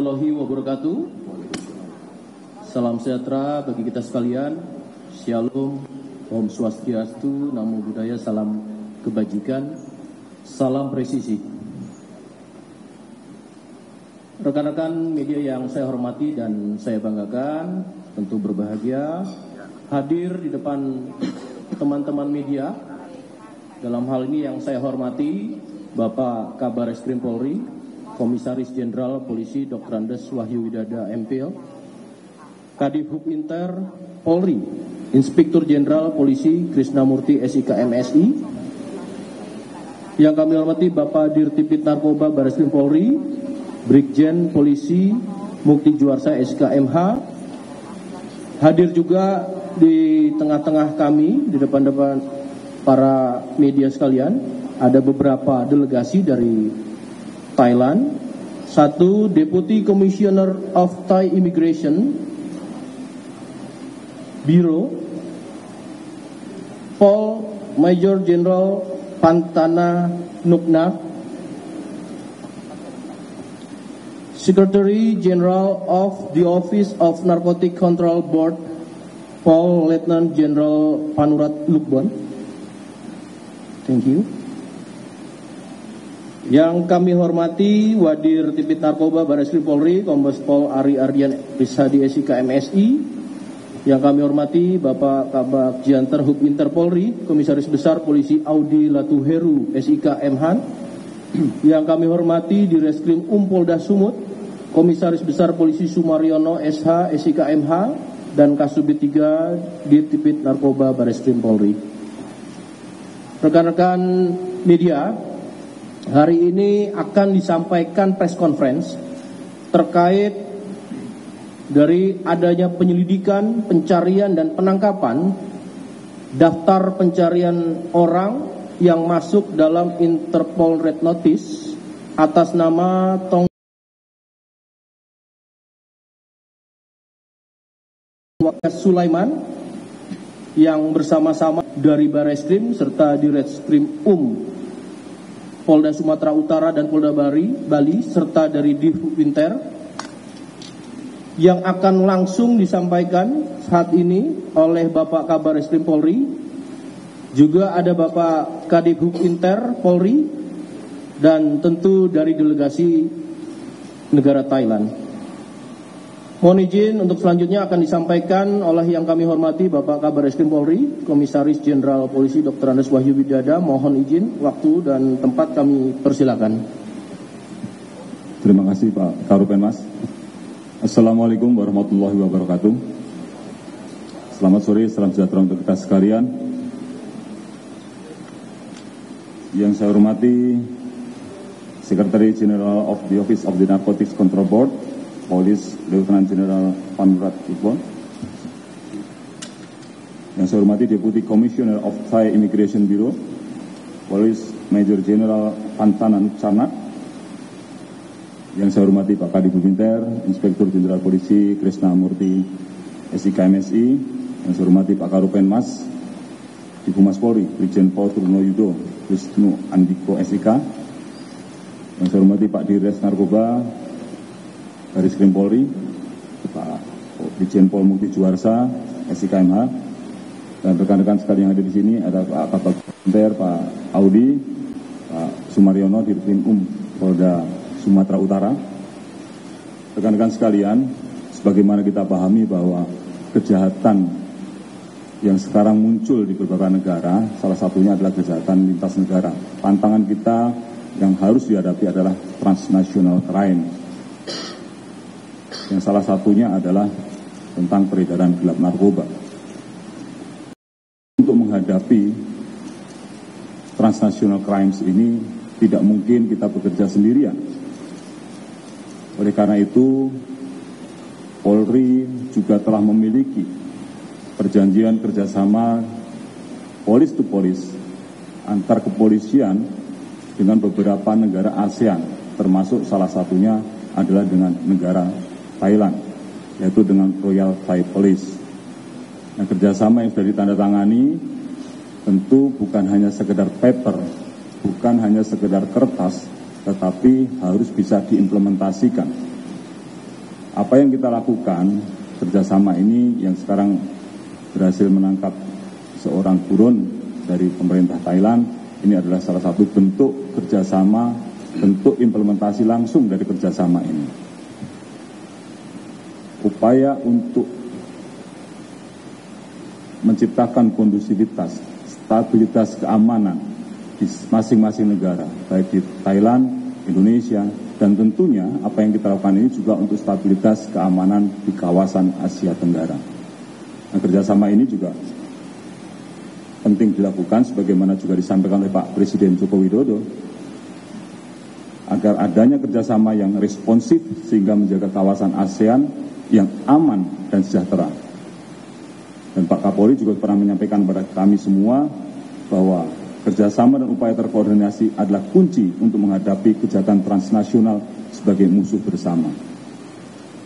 warahmatullahi wabarakatuh. Salam sejahtera bagi kita sekalian. Shalom, Om Swastiastu, Namo Buddhaya, salam kebajikan, salam presisi. Rekan-rekan media yang saya hormati dan saya banggakan, tentu berbahagia hadir di depan teman-teman media. Dalam hal ini yang saya hormati Bapak Kabar Eskrim Polri, Komisaris Jenderal Polisi Dr. Andes Wahyu Widada MPL, Kadif Hub Inter Polri, Inspektur Jenderal Polisi Krisnamurti SIK MSI, yang kami hormati Bapak Dirtipit Narkoba Bareskrim Polri, Brigjen Polisi Mukti Juarsa SIK MH. Hadir juga di tengah-tengah kami, di depan-depan para media sekalian, ada beberapa delegasi dari Thailand. Satu, Deputy Commissioner of Thai Immigration Bureau, Paul Major General Pantana Nukna, Secretary General of the Office of Narcotic Control Board, Paul Lieutenant General Panurat Lukbon. Thank you. Yang kami hormati Wadir Tipit Narkoba Bareskrim Polri, Kombes Pol Ari Ardian Prisadi SIK MSI. Yang kami hormati Bapak Kabak Jianter Hub Inter Polri, Komisaris Besar Polisi Audi Latuheru SIK MHan. Yang kami hormati Direskrim Polda Sumut, Komisaris Besar Polisi Sumaryono SH SIK MH, dan Kasubit 3 Dirtipit Narkoba Bareskrim Polri. Rekan-rekan media, hari ini akan disampaikan press conference terkait dari adanya penyelidikan, pencarian, dan penangkapan daftar pencarian orang yang masuk dalam Interpol Red Notice atas nama Tong Sulaiman yang bersama-sama dari Bareskrim serta Direskrim Polda Sumatera Utara dan Polda Bali serta dari Divhub Inter, yang akan langsung disampaikan saat ini oleh Bapak Kabar Eskrim Polri. Juga ada Bapak Kadif Hub Inter Polri dan tentu dari delegasi negara Thailand. Mohon izin untuk selanjutnya akan disampaikan oleh yang kami hormati Bapak Kabar Eskrim Polri, Komisaris Jenderal Polisi Dr. Andes Wahyu Widada. Mohon izin, waktu dan tempat kami persilakan. Terima kasih Pak Karupenmas. Assalamualaikum warahmatullahi wabarakatuh. Selamat sore, salam sejahtera untuk kita sekalian. Yang saya hormati Secretary General of the Office of the Narcotics Control Board, Police Lieutenant General Panurat Lukbon. Yang saya hormati Deputy Commissioner of Thai Immigration Bureau, Police Major General Pantana Nukna. Yang saya hormati Pak Kadif Hub Inter, Inspektur Jenderal Polisi Krisnamurti SIK MSI. Yang saya hormati Pak Karupenmas di Humas Polri, Brigjen Pol Truno Yudo Wisnu Andiko SIK. Yang saya hormati Pak Dirres Narkoba Bareskrim Polri, Pak Brigjen Pol Mukti Juarsa SIK MH, dan rekan-rekan sekalian yang ada di sini ada Pak Kabak Inter, Pak Audi, Pak Sumaryono Dirkrim Polda Sumatera Utara. Rekan-rekan sekalian, sebagaimana kita pahami bahwa kejahatan yang sekarang muncul di beberapa negara, salah satunya adalah kejahatan lintas negara. Tantangan kita yang harus dihadapi adalah transnational crime, yang salah satunya adalah tentang peredaran gelap narkoba. Untuk menghadapi transnational crimes ini tidak mungkin kita bekerja sendirian. Oleh karena itu, Polri juga telah memiliki perjanjian kerjasama polis to polis antar kepolisian dengan beberapa negara ASEAN, termasuk salah satunya adalah dengan negara Thailand, yaitu dengan Royal Thai Police. Nah, kerjasama yang sudah ditandatangani tentu bukan hanya sekedar paper, bukan hanya sekedar kertas, tetapi harus bisa diimplementasikan. Apa yang kita lakukan kerjasama ini yang sekarang berhasil menangkap seorang buron dari pemerintah Thailand, ini adalah salah satu bentuk kerjasama, bentuk implementasi langsung dari kerjasama ini. Upaya untuk menciptakan kondusivitas, stabilitas keamanan di masing-masing negara, baik di Thailand, Indonesia, dan tentunya apa yang kita lakukan ini juga untuk stabilitas keamanan di kawasan Asia Tenggara. Nah, kerjasama ini juga penting dilakukan sebagaimana juga disampaikan oleh Pak Presiden Joko Widodo, agar adanya kerjasama yang responsif sehingga menjaga kawasan ASEAN yang aman dan sejahtera. Dan Pak Kapolri juga pernah menyampaikan kepada kami semua bahwa kerjasama dan upaya terkoordinasi adalah kunci untuk menghadapi kejahatan transnasional sebagai musuh bersama.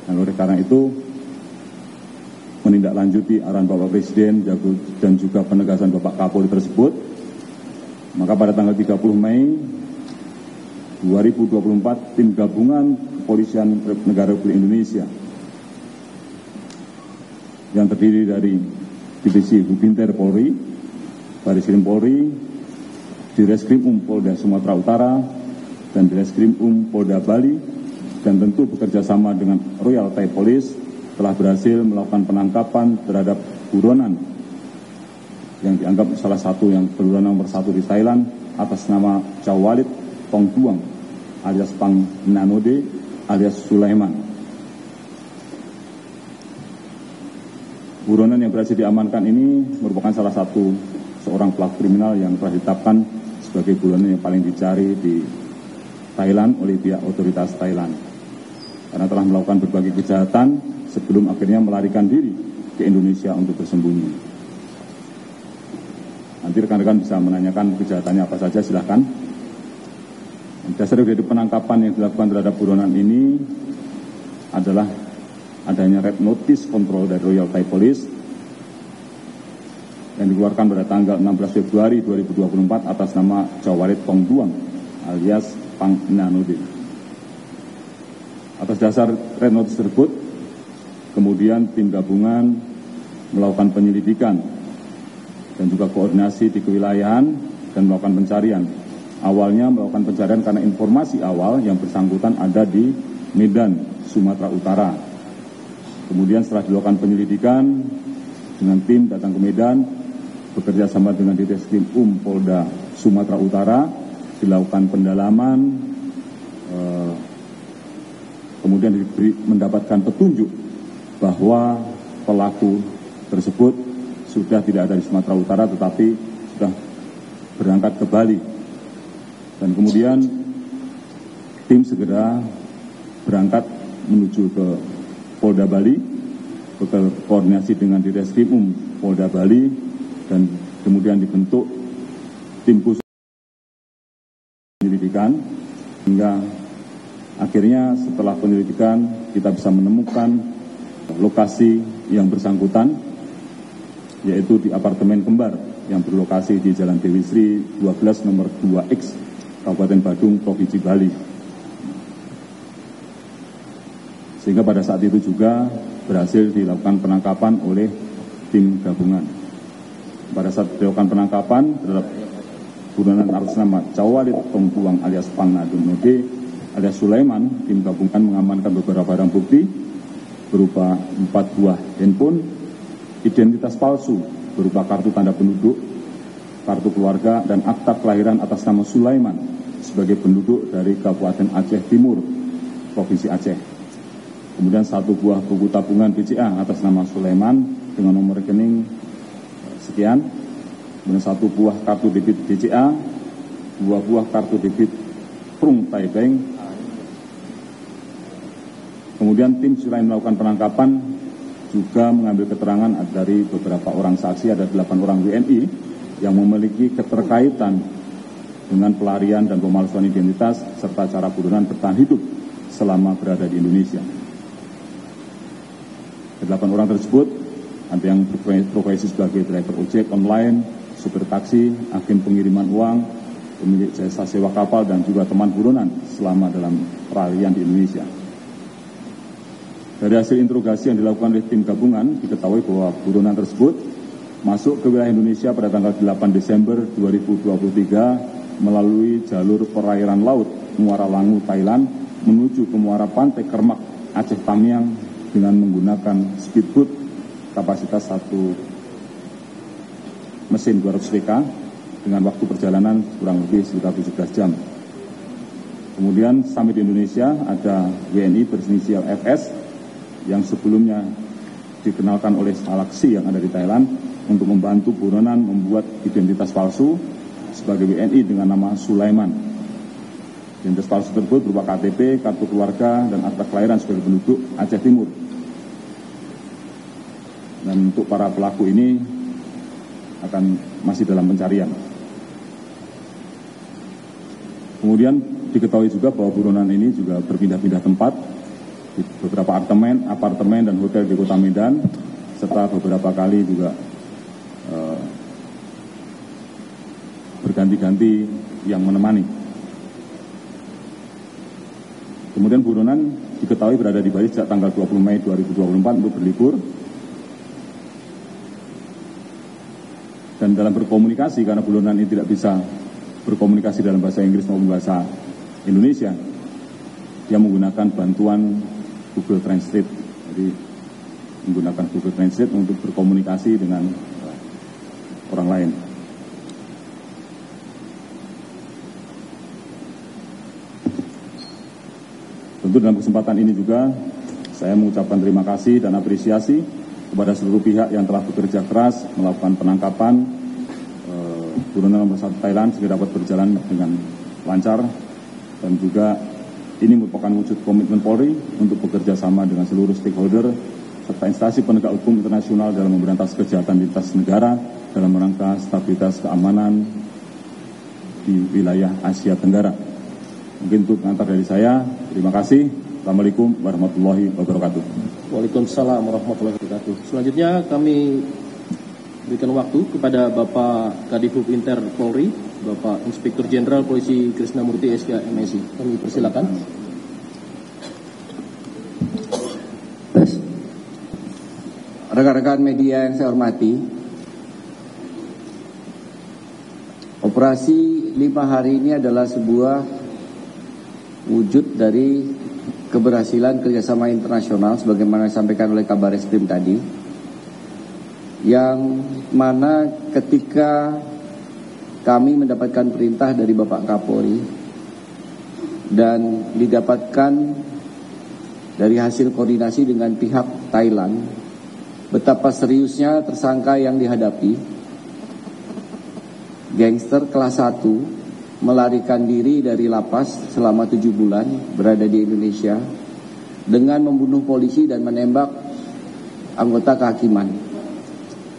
Dan oleh karena itu, menindaklanjuti arahan Bapak Presiden dan juga penegasan Bapak Kapolri tersebut, maka pada tanggal 30 Mei 2024, tim gabungan Kepolisian Negara Republik Indonesia yang terdiri dari Divisi Hubinter Polri, Bareskrim Polri, Direskrim Polda Sumatera Utara, dan Direskrim Polda Bali, dan tentu bekerja sama dengan Royal Thai Police telah berhasil melakukan penangkapan terhadap buronan yang dianggap salah satu yang buronan nomor 1 di Thailand atas nama Chawalit Tongtuang alias Pang Nanode alias Sulaiman. Buronan yang berhasil diamankan ini merupakan salah satu seorang pelaku kriminal yang telah ditetapkan sebagai buronan yang paling dicari di Thailand oleh pihak otoritas Thailand, karena telah melakukan berbagai kejahatan sebelum akhirnya melarikan diri ke Indonesia untuk bersembunyi. Nanti rekan-rekan bisa menanyakan kejahatannya apa saja, silahkan. Dasar dari penangkapan yang dilakukan terhadap buronan ini adalah adanya red notice control dari Royal Thai Police yang dikeluarkan pada tanggal 16 Februari 2024 atas nama Chawalit Tongtuang alias Pang Nanode. Atas dasar red notice tersebut, kemudian tim gabungan melakukan penyelidikan dan juga koordinasi di kewilayahan dan melakukan pencarian. Awalnya melakukan pencarian karena informasi awal yang bersangkutan ada di Medan, Sumatera Utara. Kemudian setelah dilakukan penyelidikan dengan tim datang ke Medan, bekerja sama dengan Direskrim Polda Sumatera Utara, dilakukan pendalaman, kemudian mendapatkan petunjuk bahwa pelaku tersebut sudah tidak ada di Sumatera Utara tetapi sudah berangkat ke Bali. Dan kemudian tim segera berangkat menuju ke Polda Bali, berkoordinasi dengan Direskrim Polda Bali, dan kemudian dibentuk tim khusus penyelidikan, hingga akhirnya setelah penyelidikan kita bisa menemukan lokasi yang bersangkutan, yaitu di apartemen kembar yang berlokasi di Jalan Dewi Sri 12 nomor 2X, Kabupaten Badung, Provinsi Bali. Sehingga pada saat itu juga berhasil dilakukan penangkapan oleh tim gabungan. Pada saat dilakukan penangkapan terhadap buronan atas nama Chawalit Tongtuang alias Pang Nanode alias Sulaiman, tim gabungan mengamankan beberapa barang bukti berupa 4 buah handphone, identitas palsu berupa kartu tanda penduduk, kartu keluarga, dan akta kelahiran atas nama Sulaiman sebagai penduduk dari Kabupaten Aceh Timur, Provinsi Aceh. Kemudian 1 buah buku tabungan BCA atas nama Sulaiman dengan nomor rekening sekian. Kemudian 1 buah kartu debit BCA, 2 buah kartu debit Prung Thai Bank. Kemudian tim selain melakukan penangkapan juga mengambil keterangan dari beberapa orang saksi, ada 8 orang WNI yang memiliki keterkaitan dengan pelarian dan pemalsuan identitas serta cara buronan bertahan hidup selama berada di Indonesia. 8 orang tersebut ada yang berprofesi sebagai driver ojek online, supir taksi, agen pengiriman uang, pemilik jasa sewa kapal, dan juga teman buronan selama dalam pelarian di Indonesia. Dari hasil interogasi yang dilakukan oleh tim gabungan, diketahui bahwa buronan tersebut masuk ke wilayah Indonesia pada tanggal 8 Desember 2023 melalui jalur perairan laut Muara Langu, Thailand, menuju ke Muara Pantai Kermak, Aceh Tamiang dengan menggunakan speedboat kapasitas 1 mesin 200 PK dengan waktu perjalanan kurang lebih sekitar 17 jam. Kemudian sampai di Indonesia ada WNI berinisial FS yang sebelumnya dikenalkan oleh Salaksi yang ada di Thailand untuk membantu buronan membuat identitas palsu sebagai WNI dengan nama Sulaiman. Identitas palsu tersebut berupa KTP, kartu keluarga, dan akta kelahiran sebagai penduduk Aceh Timur. Dan untuk para pelaku ini akan masih dalam pencarian. Kemudian diketahui juga bahwa buronan ini juga berpindah-pindah tempat di beberapa apartemen dan hotel di Kota Medan, serta beberapa kali juga berganti-ganti yang menemani. Kemudian buronan diketahui berada di Bali sejak tanggal 20 Mei 2024 untuk berlibur. Dan dalam berkomunikasi, karena buronan ini tidak bisa berkomunikasi dalam bahasa Inggris maupun bahasa Indonesia, dia menggunakan bantuan Google Translate. Jadi menggunakan Google Translate untuk berkomunikasi dengan orang lain. Tentu dalam kesempatan ini juga saya mengucapkan terima kasih dan apresiasi kepada seluruh pihak yang telah bekerja keras melakukan penangkapan buronan nomor 1 Thailand sehingga dapat berjalan dengan lancar, dan juga ini merupakan wujud komitmen Polri untuk bekerja sama dengan seluruh stakeholder serta instansi penegak hukum internasional dalam memberantas kejahatan lintas negara dalam rangka stabilitas keamanan di wilayah Asia Tenggara. Mungkin untuk pengantar dari saya, terima kasih. Assalamualaikum warahmatullahi wabarakatuh. Waalaikumsalam warahmatullahi wabarakatuh. Selanjutnya kami berikan waktu kepada Bapak Kadifub Inter Polri, Bapak Inspektur Jenderal Polisi Krisnamurti SK MSI. Kami persilakan. Rekan-rekan media yang saya hormati, operasi 5 hari ini adalah sebuah wujud dari keberhasilan kerjasama internasional sebagaimana disampaikan oleh Kabar Eskrim tadi, yang mana ketika kami mendapatkan perintah dari Bapak Kapolri dan didapatkan dari hasil koordinasi dengan pihak Thailand betapa seriusnya tersangka yang dihadapi, gangster kelas 1 melarikan diri dari lapas selama 7 bulan berada di Indonesia dengan membunuh polisi dan menembak anggota kehakiman.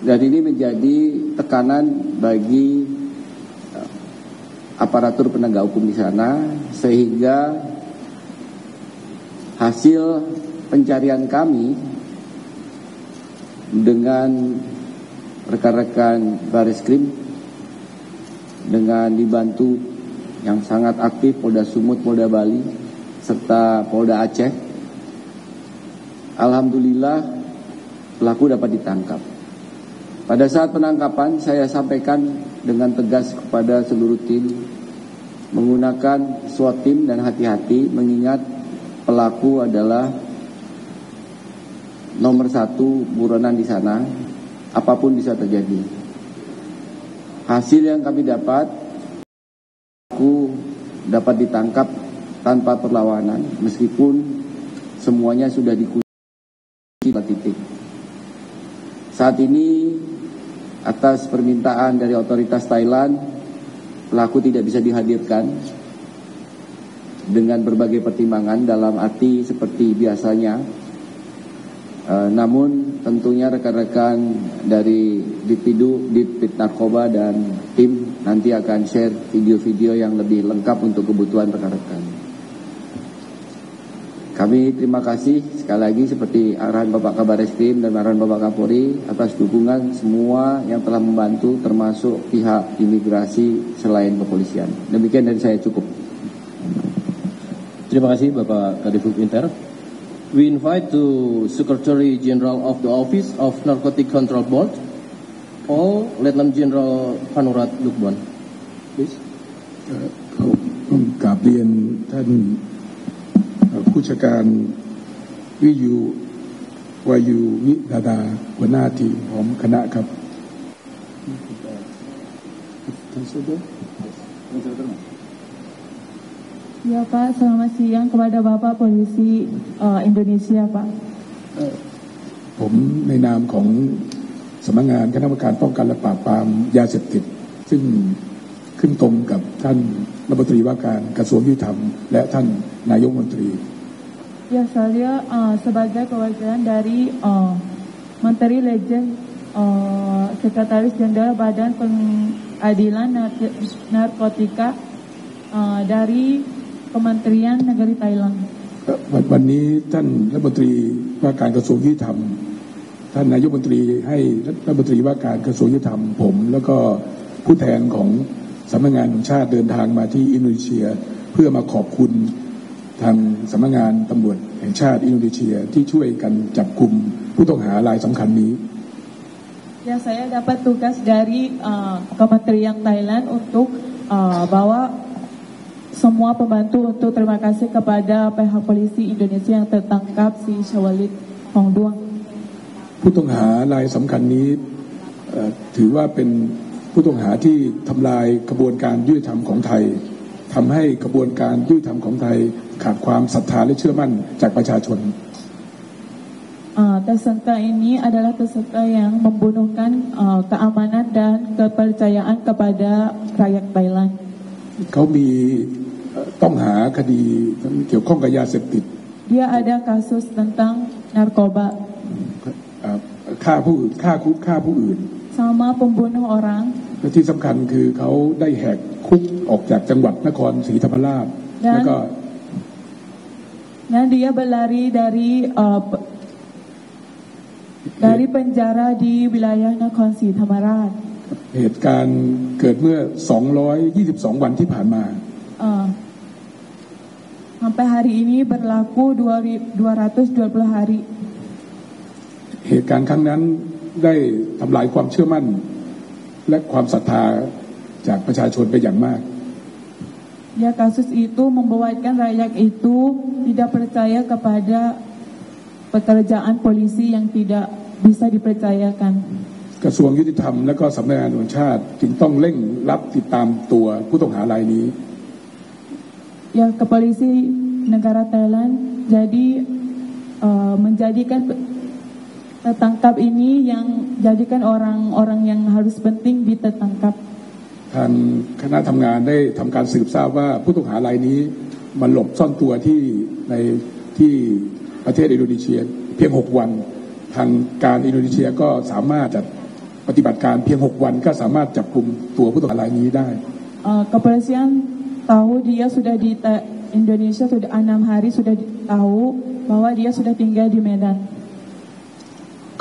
Dan ini menjadi tekanan bagi aparatur penegak hukum di sana, sehingga hasil pencarian kami dengan rekan-rekan Bareskrim dengan dibantu yang sangat aktif Polda Sumut, Polda Bali, serta Polda Aceh, alhamdulillah pelaku dapat ditangkap. Pada saat penangkapan saya sampaikan dengan tegas kepada seluruh tim menggunakan SWAT tim dan hati-hati, mengingat pelaku adalah nomor 1 buronan di sana, apapun bisa terjadi. Hasil yang kami dapat, pelaku dapat ditangkap tanpa perlawanan meskipun semuanya sudah dikunci titik. Saat ini atas permintaan dari otoritas Thailand, pelaku tidak bisa dihadirkan dengan berbagai pertimbangan dalam arti seperti biasanya. Namun tentunya rekan-rekan dari Ditpid Narkoba dan tim nanti akan share video-video yang lebih lengkap untuk kebutuhan rekan-rekan. Kami terima kasih sekali lagi seperti arahan Bapak Kabar Eskrim dan arahan Bapak Kapolri atas dukungan semua yang telah membantu, termasuk pihak imigrasi selain kepolisian. Demikian dari saya, cukup. Terima kasih Bapak Kadifub Inter. We invite to Secretary General of the Office of Narcotic Control Board, Paul Lieutenant General Panurat Lukban. Please. ผมกราบเรียนท่านผู้จัดการวิยูวายุวิดาดาหัวหน้าทีมของคณะครับ Ya Pak, selamat siang kepada Bapak Polisi Indonesia Pak. ผมในนามของสำนักงานคณะกรรมการป้องกันและปราบปรามยาเสพติดซึ่งขึ้นตรงกับท่านรัฐมนตรีว่าการกระทรวงยุติธรรมและท่านนายกรัฐมนตรี Ya saya sebagai perwakilan dari Menteri Legend Sekretaris Jenderal Badan Pengadilan Narkotika dari Kementerian Negeri Thailand. วันนี้ท่านรัฐมนตรีว่าการกระทรวงยุติธรรมท่านนายกรัฐมนตรีให้รัฐมนตรีว่าการกระทรวงยุติธรรมผมแล้วก็ผู้แทนของสำนักงานแห่งชาติเดินทางมาที่อินโดนีเซียเพื่อมาขอบคุณทางสำนักงานตำรวจแห่งชาติอินโดนีเซียที่ช่วยกันจับกุมผู้ต้องหารายสำคัญนี้ Ya saya dapat tugas dari Kementerian Thailand untuk bawa semua pembantu untuk terima kasih kepada pihak polisi Indonesia yang tertangkap si Syawalid Hongduang. ผู้ต้องหารายสำคัญนี้ถือว่าเป็นผู้ต้องหาที่ทำลายกระบวนการยุติธรรมของไทยทำให้กระบวนการยุติธรรมของไทยขาดความศรัทธาและเชื่อมั่นจากประชาชน Tersangka ini adalah tersangka yang membunuhkan keamanan dan kepercayaan kepada rakyat Thailand. เขามีต้องหาคดีเกี่ยวข้องกับยาเสพติด Dia ada kasus tentang narkoba. ฆ่าผู้อื่น Sama pembunuh orang. และที่สำคัญคือเขาได้แหกคุกออกจากจังหวัดนครศรีธรรมราชแล้วก็ Dan dia berlari dari penjara di wilayah Nakhon Sri Thammarat. เหตุการณ์เกิดเมื่อ222วันที่ผ่านมา Sampai hari ini berlaku 220 hari. เหตุการณ์ครั้งนั้นได้ทำลายความเชื่อมั่นและความศรัทธาจากประชาชนไปอย่างมาก Ya kasus itu membuatkan rakyat itu tidak percaya kepada pekerjaan polisi yang tidak bisa dipercayakan. กระทรวงยุติธรรมและก็สำนักงานตำรวจแห่งชาติจึงต้องเร่งรับติดตามตัวผู้ต้องหารายนี้ Ya kepolisi negara Thailand jadi menjadikan tertangkap ini yang jadikan orang-orang yang harus penting ditertangkap. ทางคณะทำงานได้ทำการสืบทราบว่าผู้ต้องหารายนี้มาหลบซ่อนตัวที่ประเทศอินโดนีเซียเพียง6วันทางการอินโดนีเซียก็สามารถจัดปฏิบัติการเพียง6วันก็สามารถจับกุมตัวผู้ต้องหารายนี้ได้ Kepolisian tahu dia sudah di Indonesia sudah 6 hari sudah tahu bahwa dia sudah tinggal di Medan.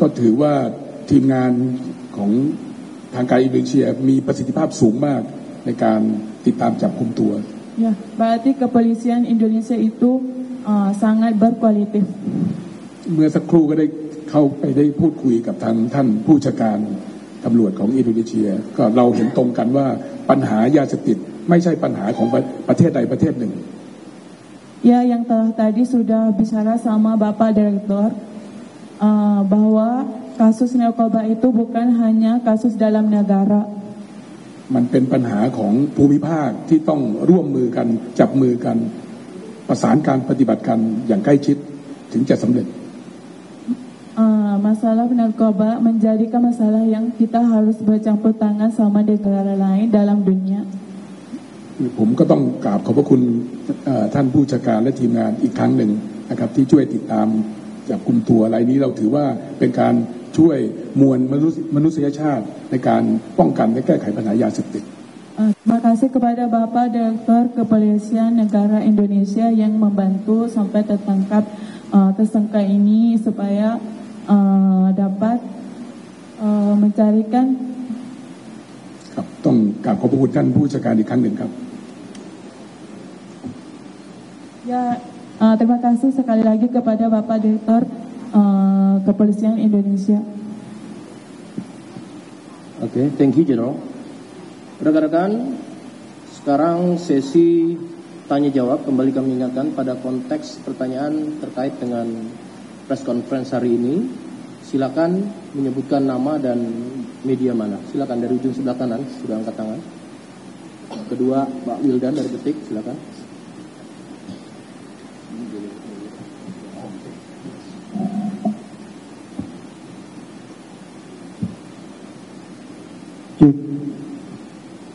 ก็ถือว่าทีมงานของทางการอินโดนีเซียมีประสิทธิภาพสูงมากในการติดตามจับกุมตัว Ya, berarti kepolisian Indonesia itu sangat berkualitas. เมื่อสักครู่ก็ได้เข้าไปได้พูดคุยกับทางท่านผู้จัดการตำรวจของอินโดนีเซียก็เราเห็นตรงกันว่าปัญหายาเสพติดไม่ใช่ปัญหาของประเทศใดประเทศหนึ่ง Ya, yang tadi sudah bicara sama Bapak Direktur bahwa kasus narkoba itu bukan hanya kasus dalam negara. มันเป็นปัญหาของภูมิภาคที่ต้องร่วมมือกันจับมือกันประสานการปฏิบัติกันอย่างใกล้ชิดถึงจะสำเร็จ Masalah narkoba menjadikan masalah yang kita harus bercampur tangan sama negara lain dalam dunia. ผมก็ต้องกราบขอบพระคุณท่านผู้จัดการและทีมงานอีกครั้งหนึ่งนะครับที่ช่วยติดตามจับกุมตัวรายนี้เราถือว่าเป็นการช่วยมวลมนุษยชาติในการป้องกันและแก้ไขปัญหายาเสพติด Terima kasih kepada Bapak Direktur Kepolisian Negara Indonesia yang membantu sampai tertangkap tersangka ini supaya dapat mencarikan. ครับต้องกราบขอบพระคุณท่านผู้จัดการอีกครั้งหนึ่งครับ Ya Terima kasih sekali lagi kepada Bapak Direktur Kepolisian Indonesia. Oke, thank you General. Rekan-rekan, sekarang sesi tanya jawab. Kembali kami ingatkan pada konteks pertanyaan terkait dengan press conference hari ini. Silakan menyebutkan nama dan media mana. Silakan dari ujung sebelah kanan, sudah angkat tangan. Kedua, Pak Wildan dari Detik, silakan.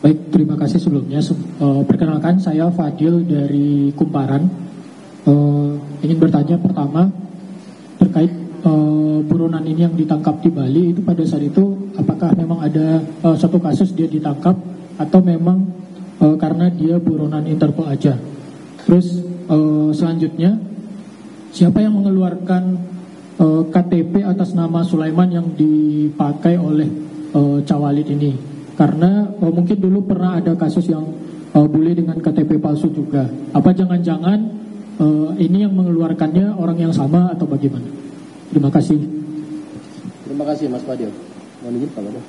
Baik, terima kasih sebelumnya. Perkenalkan, saya Fadil dari Kumparan. Ingin bertanya pertama terkait buronan ini yang ditangkap di Bali itu pada saat itu apakah memang ada satu kasus dia ditangkap atau memang karena dia buronan Interpol aja. Terus selanjutnya siapa yang mengeluarkan KTP atas nama Sulaiman yang dipakai oleh Cawalid ini? Karena mungkin dulu pernah ada kasus yang bule dengan KTP palsu juga. Apa jangan-jangan ini yang mengeluarkannya orang yang sama atau bagaimana? Terima kasih. Terima kasih Mas Fadil. Mohon izin kalau ada.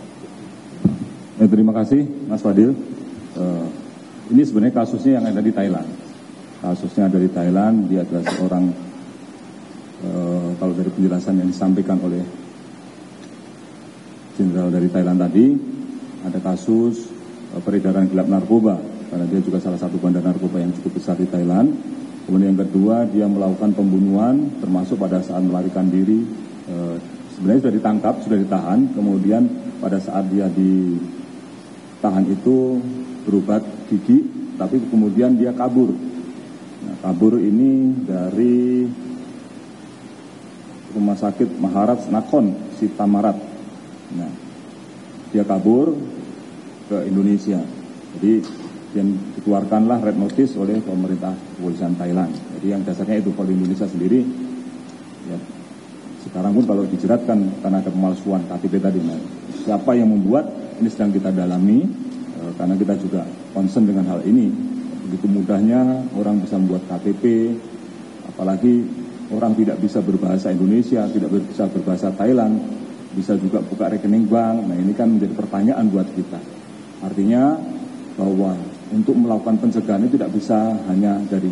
Terima kasih Mas Fadil. Ini sebenarnya kasusnya yang ada di Thailand. Kasusnya ada di Thailand. Dia adalah seorang kalau dari penjelasan yang disampaikan oleh Jenderal dari Thailand tadi, ada kasus peredaran gelap narkoba, karena dia juga salah satu bandar narkoba yang cukup besar di Thailand. Kemudian yang kedua, dia melakukan pembunuhan, termasuk pada saat melarikan diri, sebenarnya sudah ditangkap, sudah ditahan, kemudian pada saat dia ditahan itu berobat gigi, tapi kemudian dia kabur. Nah, kabur ini dari Rumah Sakit Maharaj Nakhon Sitamarat. Nah, dia kabur ke Indonesia. Jadi yang dikeluarkanlah red notice oleh pemerintah kepolisian Thailand. Jadi yang dasarnya itu, kalau di Indonesia sendiri ya, sekarang pun kalau dijeratkan karena ada pemalsuan KTP tadi. Nah, siapa yang membuat ini sedang kita dalami, karena kita juga concern dengan hal ini. Begitu mudahnya orang bisa membuat KTP, apalagi orang tidak bisa berbahasa Indonesia, tidak bisa berbahasa Thailand, bisa juga buka rekening bank. Nah, ini kan menjadi pertanyaan buat kita. Artinya bahwa untuk melakukan pencegahan itu tidak bisa hanya dari,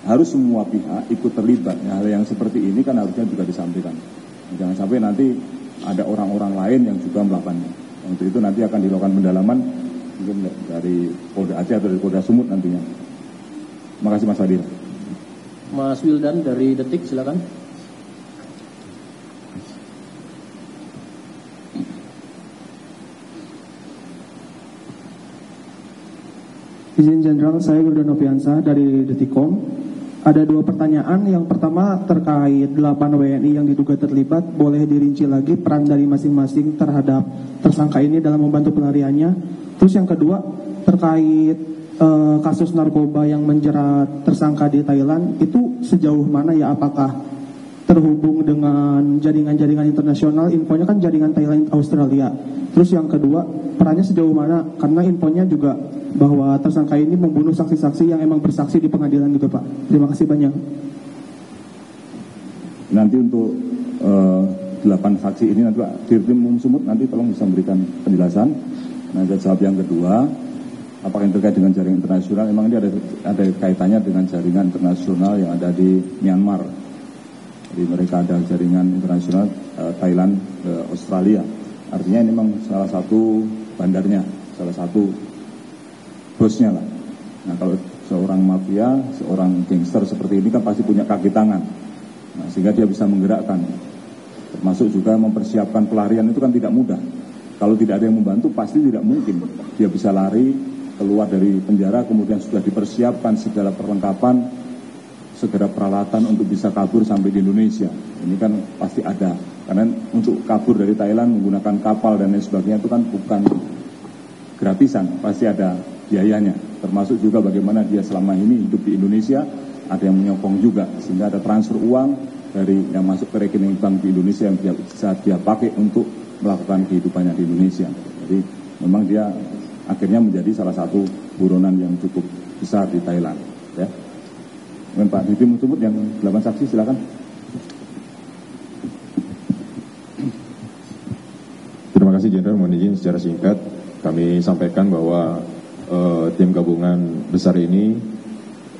harus semua pihak ikut terlibat. Hal yang seperti ini kan harusnya juga disampaikan. Jangan sampai nanti ada orang-orang lain yang juga melakukannya. Untuk itu nanti akan dilakukan pendalaman mungkin dari Polda Aceh atau dari Polda Sumut nantinya. Terima kasih Mas Fadil. Mas Wildan dari Detik, silakan. Izin Jenderal, saya Wildan Noviansa dari Detikom. Ada dua pertanyaan. Yang pertama terkait 8 WNI yang diduga terlibat. Boleh dirinci lagi peran dari masing-masing terhadap tersangka ini dalam membantu pelariannya. Terus yang kedua terkait kasus narkoba yang menjerat tersangka di Thailand. Itu sejauh mana ya, apakah terhubung dengan jaringan-jaringan internasional? Infonya kan jaringan Thailand Australia. Terus yang kedua, perannya sejauh mana? Karena infonya juga bahwa tersangka ini membunuh saksi-saksi yang emang bersaksi di pengadilan gitu Pak. Terima kasih banyak. Nanti untuk 8 saksi ini nanti Pak Dirtim Sumut nanti tolong bisa memberikan penjelasan. Nah, saya jawab yang kedua, apakah yang terkait dengan jaringan internasional? Memang ini ada kaitannya dengan jaringan internasional yang ada di Myanmar. Jadi mereka ada jaringan internasional Thailand ke Australia. Artinya ini memang salah satu bandarnya, salah satu bosnya lah. Nah, kalau seorang mafia, seorang gangster seperti ini kan pasti punya kaki tangan. Nah, sehingga dia bisa menggerakkan. Termasuk juga mempersiapkan pelarian itu kan tidak mudah. Kalau tidak ada yang membantu pasti tidak mungkin. Dia bisa lari keluar dari penjara, kemudian sudah dipersiapkan segala perlengkapan, segala peralatan untuk bisa kabur sampai di Indonesia. Ini kan pasti ada. Karena untuk kabur dari Thailand menggunakan kapal dan lain sebagainya itu kan bukan gratisan, pasti ada biayanya. Termasuk juga bagaimana dia selama ini hidup di Indonesia, ada yang menyokong juga, sehingga ada transfer uang dari yang masuk ke rekening bank di Indonesia yang bisa dia pakai untuk melakukan kehidupannya di Indonesia. Jadi memang dia akhirnya menjadi salah satu buronan yang cukup besar di Thailand. Ya. Mungkin Pak Didi Mutumut yang 8 saksi, silakan. Terima kasih Jenderal, mohon izin secara singkat kami sampaikan bahwa tim gabungan besar ini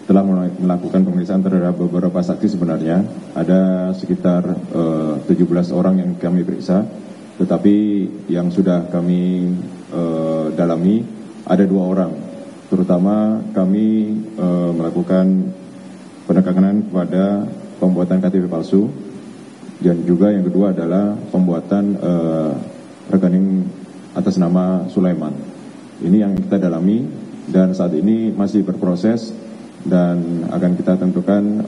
telah melakukan pemeriksaan terhadap beberapa saksi. Sebenarnya ada sekitar 17 orang yang kami periksa, tetapi yang sudah kami dalami ada 2 orang. Terutama kami melakukan penekanan kepada pembuatan KTP palsu, dan juga yang kedua adalah pembuatan rekening atas nama Sulaiman. Ini yang kita dalami dan saat ini masih berproses dan akan kita tentukan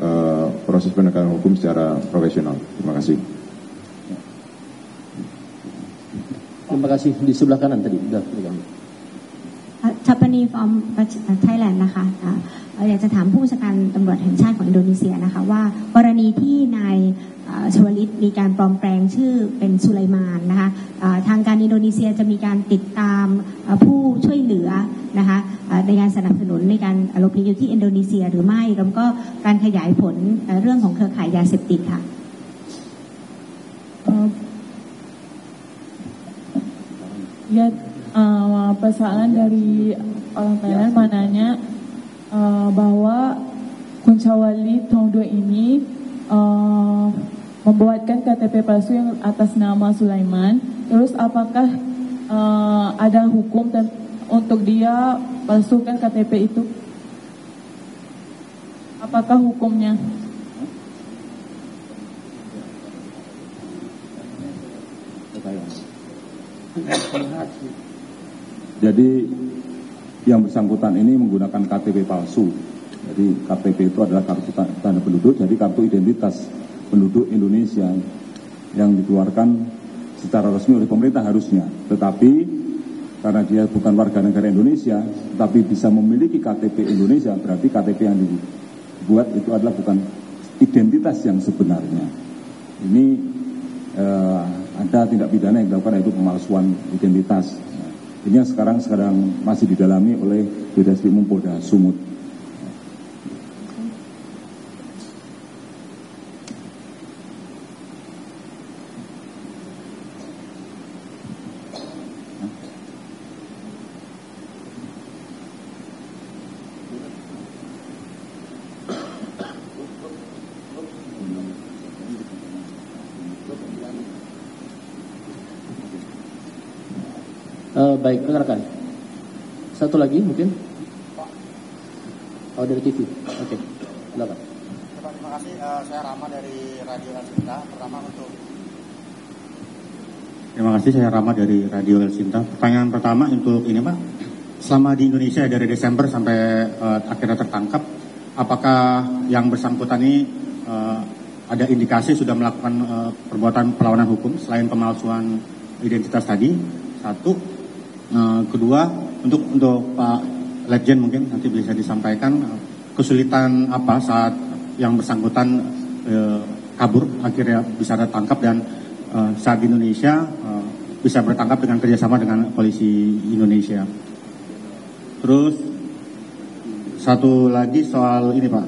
proses penegakan hukum secara profesional. Terima kasih. Terima kasih. Di sebelah kanan tadi. Tapani from Thailand นะคะอยากจะถามผู้บัญชาการตำรวจแห่งชาติของอินโดนีเซียนะคะว่ากรณีที่นายชวลิตมีการปลอมแปลงชื่อเป็นสุไลมานนะคะทางการอินโดนีเซียจะมีการติดตามผู้ช่วยเหลือนะคะในการสนับสนุนในการหลบหนีอยู่ที่อินโดนีเซียหรือไม่แล้วก็การขยายผลเรื่องของเครือข่ายยาเสพติดค่ะ Persoalan dari orang Thailand mananya bahwa Kuncawali Tongdo ini membuatkan KTP palsu yang atas nama Sulaiman. Terus apakah ada hukum untuk dia palsukan KTP itu? Apakah hukumnya? Jadi yang bersangkutan ini menggunakan KTP palsu. Jadi KTP itu adalah kartu tanda penduduk, jadi kartu identitas penduduk Indonesia yang dikeluarkan secara resmi oleh pemerintah harusnya. Tetapi karena dia bukan warga negara Indonesia, tapi bisa memiliki KTP Indonesia, berarti KTP yang dibuat itu adalah bukan identitas yang sebenarnya. Ini ada tindak pidana yang dilakukan, yaitu pemalsuan identitas. Ini yang sekarang masih didalami oleh Ditreskrim Polda Sumut. Baik, rekan-rekan. Satu lagi mungkin. Oh, dari TV. Oke, silakan. Terima kasih. Saya Rama dari Radio El Sinta. Terima kasih, saya Rama dari Radio El Sinta. Pertanyaan pertama untuk ini, Pak. Selama di Indonesia dari Desember sampai akhirnya tertangkap, apakah yang bersangkutan ini ada indikasi sudah melakukan perbuatan perlawanan hukum selain pemalsuan identitas tadi? Satu. Kedua, untuk Pak Legend mungkin nanti bisa disampaikan kesulitan apa saat yang bersangkutan kabur akhirnya bisa tertangkap dan saat di Indonesia bisa bertangkap dengan kerjasama dengan polisi Indonesia. Terus satu lagi soal ini, Pak,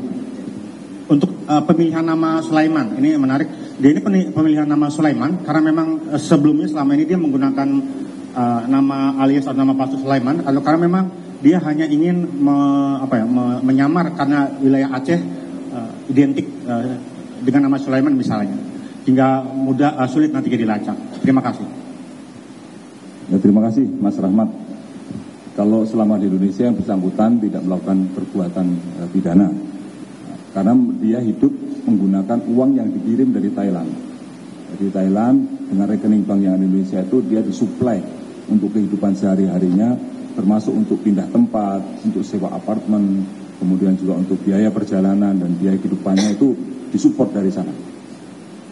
untuk pemilihan nama Sulaiman ini menarik. Dia ini pemilihan nama Sulaiman karena memang sebelumnya selama ini dia menggunakan nama alias atau nama palsu Sulaiman, atau karena memang dia hanya ingin menyamar karena wilayah Aceh identik dengan nama Sulaiman misalnya, hingga sulit nanti dilacak. Terima kasih. Ya, terima kasih Mas Rahmat. Kalau selama di Indonesia yang bersangkutan tidak melakukan perbuatan pidana, karena dia hidup menggunakan uang yang dikirim dari Thailand. Dari Thailand dengan rekening bank yang Indonesia itu dia disuplai untuk kehidupan sehari-harinya, termasuk untuk pindah tempat, untuk sewa apartemen, kemudian juga untuk biaya perjalanan dan biaya kehidupannya itu disupport dari sana.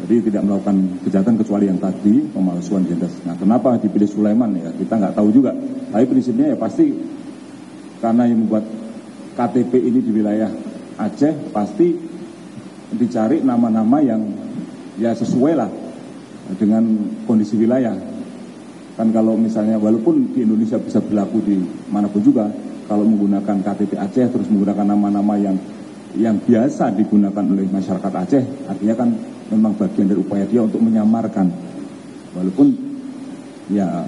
Jadi tidak melakukan kejahatan kecuali yang tadi, pemalsuan identitas. Nah, kenapa dipilih Sulaiman ya kita nggak tahu juga. Tapi prinsipnya ya pasti karena yang membuat KTP ini di wilayah Aceh pasti dicari nama-nama yang ya sesuai lah dengan kondisi wilayah. Kan kalau misalnya walaupun di Indonesia bisa berlaku di manapun juga, kalau menggunakan KTP Aceh terus menggunakan nama-nama yang yang biasa digunakan oleh masyarakat Aceh, artinya kan memang bagian dari upaya dia untuk menyamarkan. Walaupun ya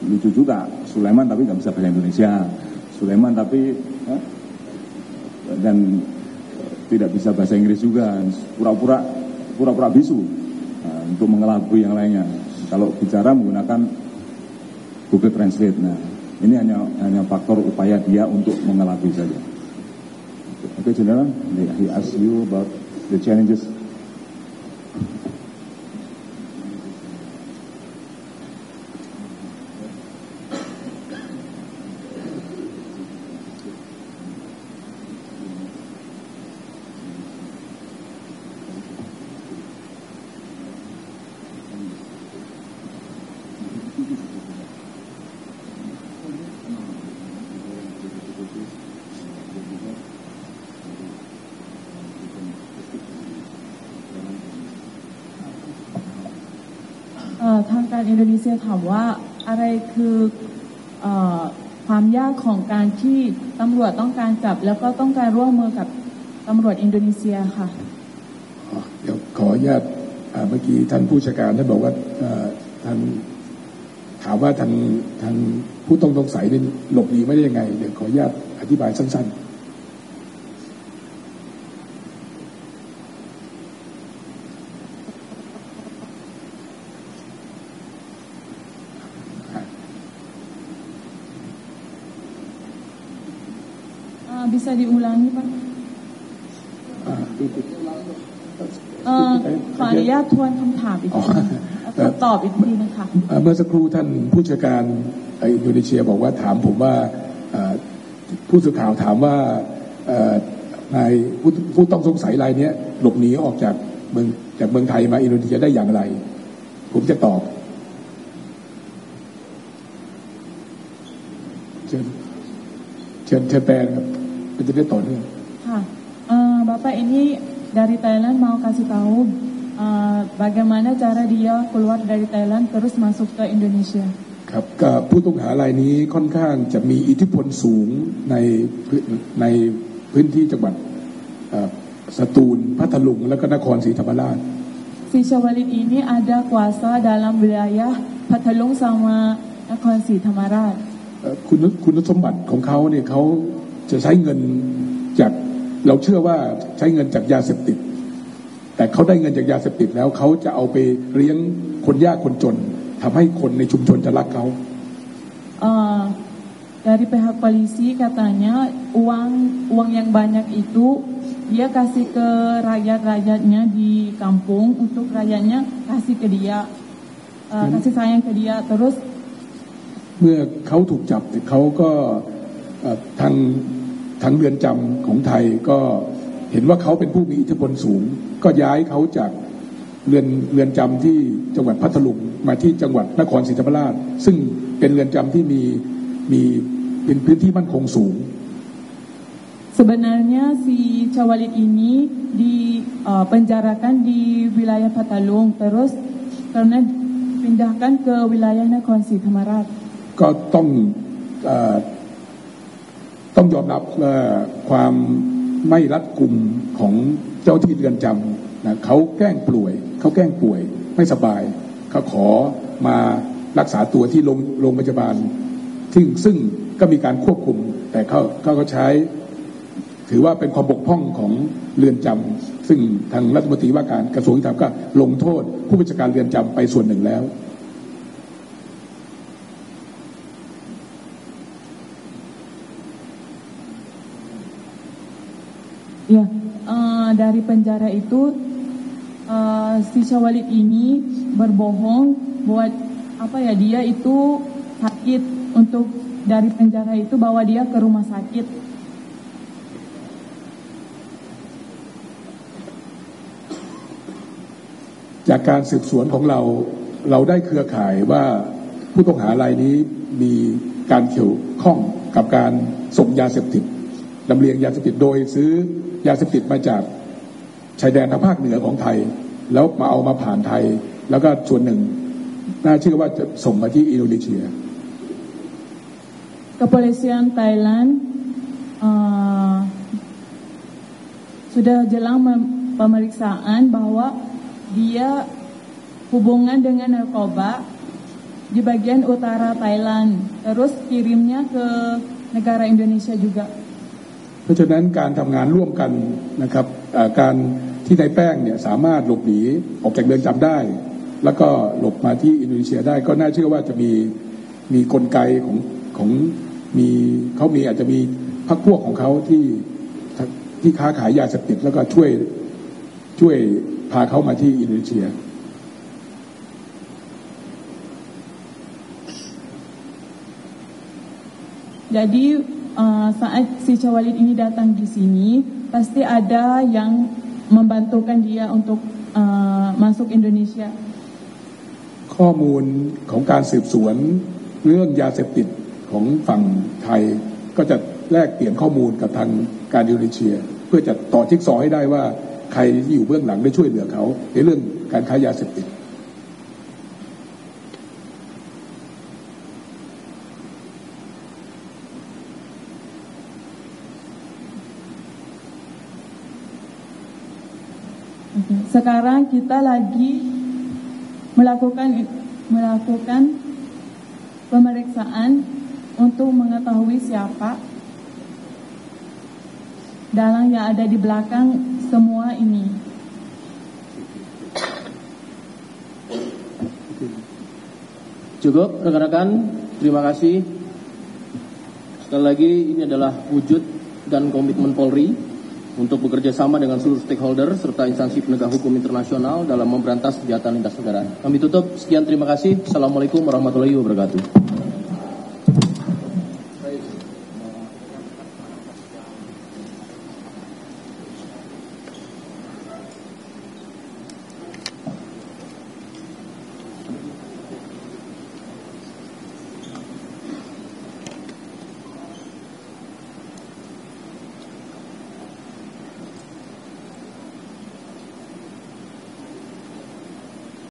lucu juga, Sulaiman tapi nggak bisa bahasa Indonesia, Sulaiman tapi dan tidak bisa bahasa Inggris juga, pura-pura bisu untuk mengelabui yang lainnya. Kalau bicara menggunakan Google Translate, nah ini hanya faktor upaya dia untuk mengelabui saja. Okay, General, he asked you about the challenges.ทางการอินโดนีเซียถามว่าอะไรคือความยากของการที่ตำรวจต้องการจับแล้วก็ต้องการร่วมมือกับตำรวจอินโดนีเซียค่ะเดี๋ยวขออนุญาตเมื่อกี้ท่านผู้จัดการท่านบอกว่าท่านถามว่าทางผู้ต้องสงสัยหลบหนีไม่ได้ยังไงเดี๋ยวขออนุญาตอธิบายสั้นๆbisa diulangi Pak ขออนุญาตทวนคำถามอีกทีตอบอีกทีนะคะเมื่อสักครู่ท่านผู้จัดการอินโดนีเซียบอกว่าถามผมว่าผู้สื่อข่าวถามว่านายผู้ต้องสงสัยรายนี้หลบหนีออกจากเมืองไทยมาอินโดนีเซียได้อย่างไรผมจะตอบเชิญแปลครับจะได้ต่อเนื่องค่ะBapak ini dari Thailand mau kasih tahu bagaimana cara dia keluar dari Thailand terus masuk ke Indonesia ครับกับผู้ต้องหารายนี้ค่อนข้างจะมีอิทธิพลสูงในพื้นที่จังหวัดสตูลพัทลุงและก็นครศรีธรรมราช Si Syawalid ini ada kuasa dalam wilayah Pathalung sama Nakhon Sri Thammarat คุณสมบัติของเขาเนี่ยเขาจะใช้เงินจากเราเชื่อว่าใช้เงินจากยาเสพติดแต่เขาได้เงินจากยาเสพติดแล้วเขาจะเอาไปเลี้ยงคนยากคนจนทำให้คนในชุมชนจะรักเขาdari pihak polisi katanya uang yang banyak itu dia kasih ke rakyat-rakyatnya di kampung untuk rakyatnya kasih ke dia kasih sayang ke dia terus เมื่อเขาถูกจับเขาก็ทางเรือนจำของไทยก็เห็นว่าเขาเป็นผู้มีอิทธิพลสูงก็ย้ายเขาจากเรือนจำที่จังหวัดพัทลุงมาที่จังหวัดนครศรีธรรมราชซึ่งเป็นเรือนจำที่มีเป็นพื้นที่มั่นคงสูง Sebenarnya si Syawalid ini dipenjarakan di wilayah Pathalung terus karena pindahkan ke wilayah Nakhon Sri Thammarat ก็ต้องยอมรับความไม่รัดกุมของเจ้าที่เรือนจำนะเขาแกล้งป่วยไม่สบายเขาขอมารักษาตัวที่โรงพยาบาลซึ่งก็มีการควบคุมแต่เขาก็ใช้ถือว่าเป็นความบกพร่องของเรือนจำซึ่งทางรัฐมนตรีว่าการกระทรวงยุติธรรมก็ลงโทษผู้บัญชาการเรือนจำไปส่วนหนึ่งแล้วYa, dari penjara itu si Syawalid ini berbohong buat dia itu sakit untuk dari penjara itu bawa dia ke rumah sakit. จากการสืบสวนของเราได้เครือข่ายว่าผู้ต้องหารายนี้มีการเกี่ยวข้องกับการส่งยาเสพติดลำเลียงยาเสพติดโดยซื้อยาเสพติดมาจากชายแดนทางภาคเหนือของไทยแล้วมาผ่านไทยแล้วก็ส่วนหนึ่งน่าเชื่อว่าจะส่งมาที่อินโดนีเซีย Kepolisian Thailand sudah jelang pemeriksaan bahwa dia hubungan dengan narkoba di bagian utara Thailand, terus kirimnya ke negara Indonesia juga. เพราะฉะนั้นการทำงานร่วมกันนะครับการที่นายแป้งเนี่ยสามารถหลบหนีออกจากเรือนจำได้แล้วก็หลบมาที่อินโดนีเซียได้ก็น่าเชื่อว่าจะมีกลไกของเขามีอาจจะมีพรรคพวกของเขาที่ค้าขายยาเสพติดแล้วก็ช่วยพาเขามาที่อินโดนีเซีย Jadi saat si Cawalid ini datang di sini, pasti ada yang membantukan dia untuk masuk Indonesia. ข้อมูลของการสืบสวนเรื่องยาเสพติดของฝั่งไทยก็จะแลกเปลี่ยนข้อมูลกับทางการอินโดนีเซียเพื่อจะต่อจิ๊กซอว์ให้ได้ว่าใครที่อยู่เบื้องหลังได้ช่วยเหลือเขาในเรื่องการค้ายาเสพติด Sekarang kita lagi melakukan pemeriksaan untuk mengetahui siapa dalang yang ada di belakang semua ini. Cukup rekan-rekan, terima kasih. Sekali lagi ini adalah wujud dan komitmen Polri untuk bekerja sama dengan seluruh stakeholder serta instansi penegak hukum internasional dalam memberantas kejahatan lintas negara. Kami tutup, sekian terima kasih. Assalamualaikum warahmatullahi wabarakatuh.